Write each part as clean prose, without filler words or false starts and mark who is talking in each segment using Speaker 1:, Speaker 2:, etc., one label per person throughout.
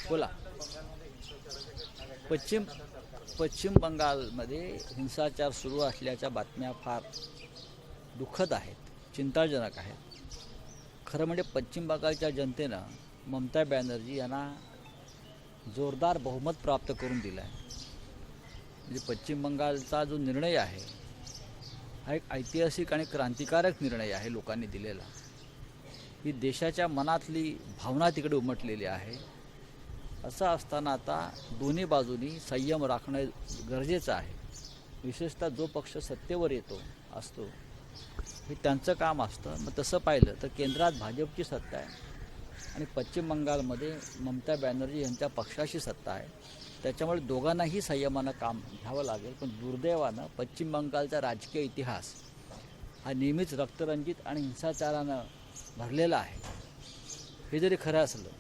Speaker 1: बोला. पश्चिम पश्चिम बंगालमध्ये हिंसाचार सुरू असल्याच्या बातम्या फार दुःखद आहेत, चिंताजनक आहेत. खरं म्हणजे पश्चिम बंगालच्या जनतेनं ममता बॅनर्जी यांना जोरदार बहुमत प्राप्त करून दिलं आहे. म्हणजे पश्चिम बंगालचा जो निर्णय आहे हा एक ऐतिहासिक आणि क्रांतिकारक निर्णय आहे लोकांनी दिलेला. ही देशाच्या मनातली भावना तिकडे उमटलेली आहे. असं असताना आता दोन्ही बाजूनी संयम राखणं गरजेचं आहे. विशेषतः जो पक्ष सत्तेवर असतो हे त्यांचं काम असतं. मग तसं पाहिलं तर केंद्रात भाजपची सत्ता आहे आणि पश्चिम बंगालमध्ये ममता बॅनर्जी यांच्या पक्षाची सत्ता आहे. त्याच्यामुळे दोघांनाही संयमानं काम घ्यावं लागेल. पण दुर्दैवानं पश्चिम बंगालचा राजकीय इतिहास हा नेहमीच रक्तरंजित आणि हिंसाचारानं भरलेला आहे. हे जरी खरं असलं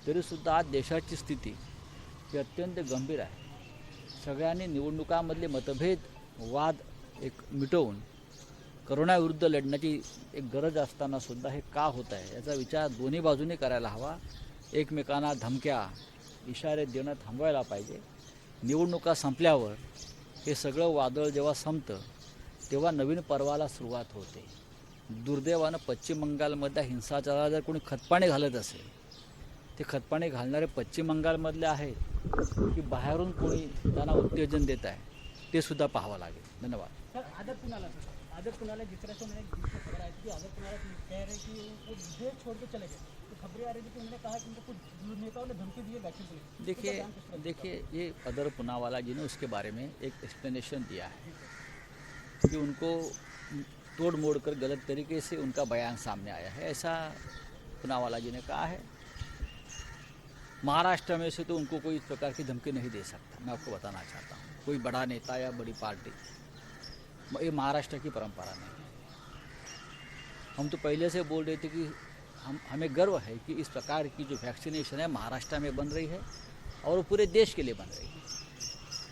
Speaker 1: तरीसुद्धा आज देशाची स्थिती ही अत्यंत गंभीर आहे. सगळ्यांनी निवडणुकांमधले मतभेद वाद एक मिटवून करोनाविरुद्ध लढण्याची एक गरज असतानासुद्धा हे का होत आहे याचा विचार दोन्ही बाजूंनी करायला हवा. एकमेकांना धमक्या इशारे देणं थांबवायला पाहिजे. निवडणुका संपल्यावर हे सगळं वादळ जेव्हा संपतं तेव्हा नवीन पर्वाला सुरुवात होते. दुर्दैवानं पश्चिम बंगालमधल्या हिंसाचाराला जर कोणी खतपाणी घालत असेल ते खतपाणी घालणारे पश्चिम बंगालमधले आहेत की बाहेरून कोणी त्यांना उत्तेजन देत आहे ते सुद्धा पाहावं लागेल. धन्यवाद.
Speaker 2: सर आदर पुनाला जिस तरह से उन्होंने खबर आई थी कि आदर पुनाला कह रहे कि वो देश छोड़ के चले गए, तो खबरें आ रही थी कि उन्होंने कहा कि उनको कुछ नेताओं ने धमकी दी है वैक्सीन के लिए.
Speaker 1: देखिए ये अदर पुनावाला जी ने उसके बारे में एक एक्सप्लेनेशन दिया है कि उनको तोड़ मोड़ कर गलत तरीके से उनका बयान सामने आया है, ऐसा पुनावाला जी ने कहा है. महाराष्ट्र में से तो उनको कोई इस प्रकार की धमकी नहीं दे सकता. मैं आपको बताना चाहता हूँ कोई बड़ा नेता या बड़ी पार्टी, ये महाराष्ट्र की परंपरा नहीं है. हम तो पहले से बोल रहे थे कि हमें गर्व है कि इस प्रकार की जो वैक्सीनेशन है महाराष्ट्र में बन रही है और वो पूरे देश के लिए बन रही है.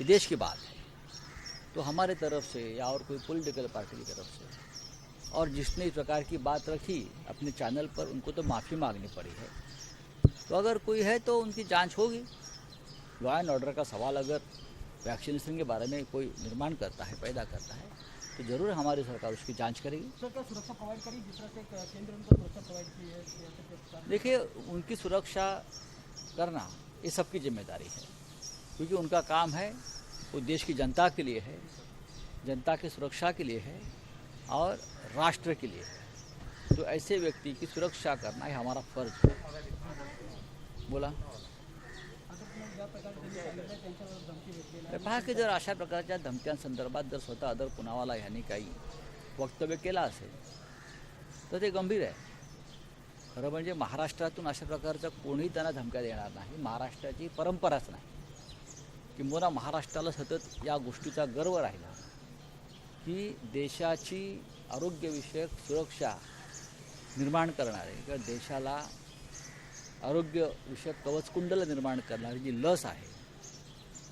Speaker 1: ये देश की बात है. तो हमारे तरफ से या और कोई पॉलिटिकल पार्टी की तरफ से और जिसने इस प्रकार की बात रखी अपने चैनल पर उनको तो माफ़ी मांगनी पड़ी है. तो अगर कोई है तो उनकी जांच होगी. लॉ एंड ऑर्डर का सवाल अगर वैक्सीनेशन के बारे में कोई निर्माण करता है, पैदा करता है, तो ज़रूर हमारी सरकार उसकी जांच करेगी.
Speaker 2: सर क्या सुरक्षा प्रोवाइड करी जिस तरह से केंद्र उनको सुरक्षा प्रोवाइड की है?
Speaker 1: देखिए उनकी सुरक्षा करना ये सबकी जिम्मेदारी है क्योंकि उनका काम है वो देश की जनता के लिए है, जनता की सुरक्षा के लिए है और राष्ट्र के लिए है. तो ऐसे व्यक्ति की सुरक्षा करना ये हमारा फर्ज है. बोला पहा की जर अशा प्रकारच्या धमक्यांसंदर्भात जर स्वतः अदर पुनावाला यांनी काही वक्तव्य केलं असेल तर ते गंभीर आहे. खरं म्हणजे महाराष्ट्रातून अशा प्रकारचं कोणीही त्यांना धमक्या देणार नाही. महाराष्ट्राची परंपराच नाही. किंबहुना महाराष्ट्राला सतत या गोष्टीचा गर्व राहिला की देशाची आरोग्यविषयक सुरक्षा निर्माण करणारे किंवा देशाला आरोग्यविषयक कवचकुंडल निर्माण करणारी जी लस आहे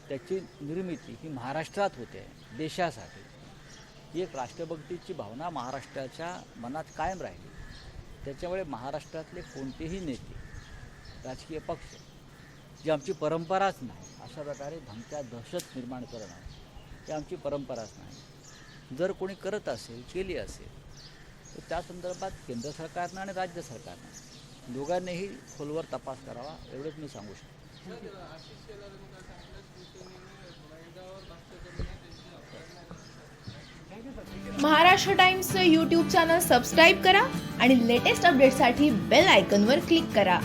Speaker 1: त्याची निर्मिती ही महाराष्ट्रात होते देशासाठी. ही एक राष्ट्रभक्तीची भावना महाराष्ट्राच्या मनात कायम राहिली. त्याच्यामुळे महाराष्ट्रातले कोणतेही नेते राजकीय पक्ष जी आमची परंपराच नाही अशा प्रकारे धमक्या दहशत निर्माण करणं ही आमची परंपराच नाही. जर कोणी करत असेल केली असेल तर त्या संदर्भात केंद्र सरकारनं आणि राज्य सरकारनं दोघांनीही खोलवर तपास करावा एवढंच मी सांगू शकतो.
Speaker 3: महाराष्ट्र टाइम्सचं यूट्यूब चॅनल सबस्क्राईब करा आणि लेटेस्ट अपडेटसाठी बेल आयकॉनवर क्लिक करा.